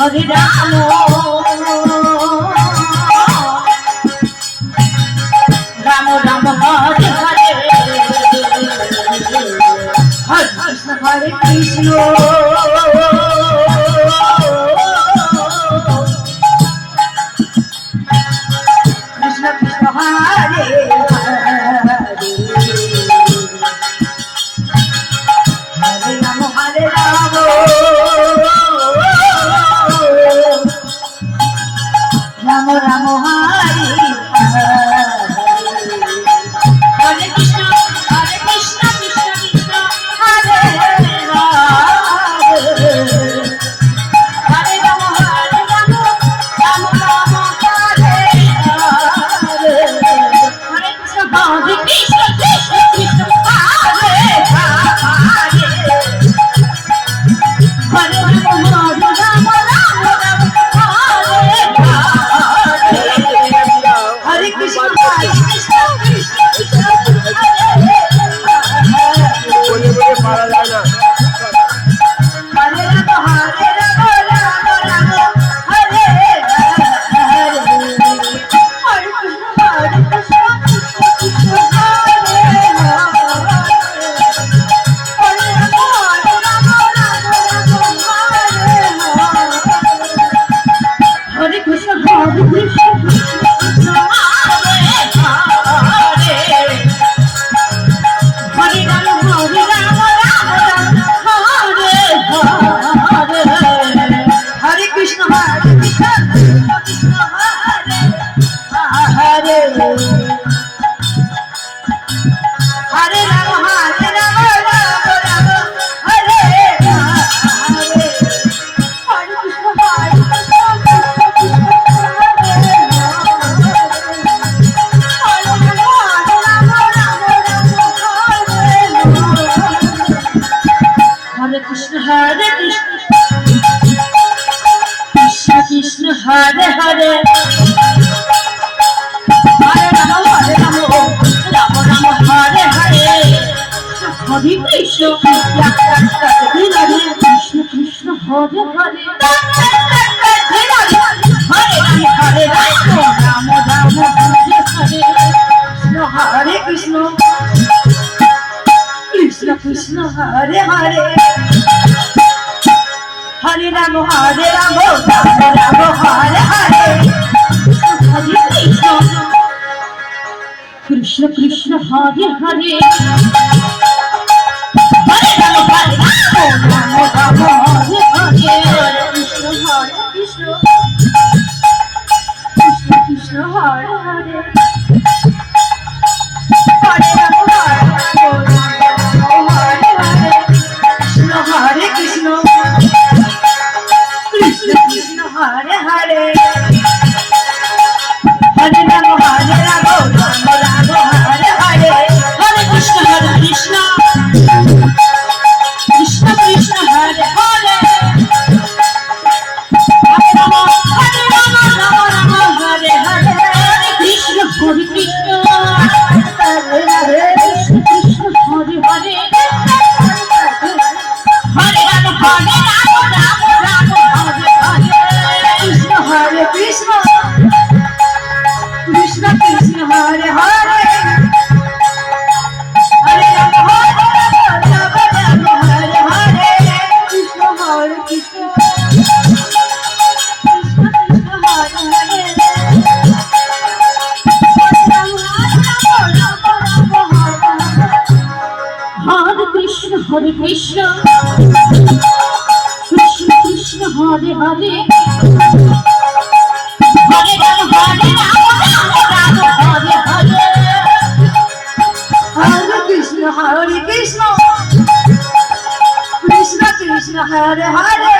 হরে রাম রাম রাম হরে হরে হরে কৃষ্ণ হরে কৃষ্ণ কৃষ্ণ কৃষ্ণ হরে রাম রাম হরে হরে কৃষ্ণ কৃষ্ণ কৃষ্ণ হরে হরে রাম রাম রাম হরে হরে কৃষ্ণ হরে কৃষ্ণ কৃষ্ণ কৃষ্ণ হরে হরে হরে রাম হরে কৃষ্ণ বলে বলে পারা যায় না। হরে রাম রাম রাম হরে হরে হরে কৃষ্ণ কৃষ্ণ হরে হরে হরে কৃষ্ণ হরে কৃষ্ণ हरे राम राम राम हरे हरे हरे कृष्ण हरे कृष्ण हरे कृष्ण कृष्ण कृष्ण हरे हरे हरे राम राम राम हरे हरे हरे कृष्ण कृष्ण कृष्ण हरे हरे हरे हरे राम राम हरे हरे हरे कृष्ण कृष्ण कृष्ण हरे हरे हरे राम राम राम हरे हरे हरे कृष्ण कृष्ण हरे हरे हरे राम राम राम हरे हरे कृष्ण कृष्ण कृष्ण हरे हरे हरे राम हरे हरे कृष्ण हरे कृष्ण कृष्ण कृष्ण हरे हरे हरे राम हरे राम हरे हरे हरे कृष्ण कृष्ण कृष्ण हरे हरे हरे राम हरे हरे कृष्ण कृष्ण हरे हरे कृष्ण हरे हरे हरे राम हरे राम हरे हरे कृष्ण हरे कृष्ण कृष्ण कृष्ण हरे हरे हरे राम हरे हरे कृष्ण हरे कृष्ण कृष्ण कृष्ण हरे हरे हरे कृष्ण कृष्ण कृष्ण हरे हरे हरे राम हरे हरे हरे कृष्ण कृष्ण कृष्ण कृष्ण हरे हरे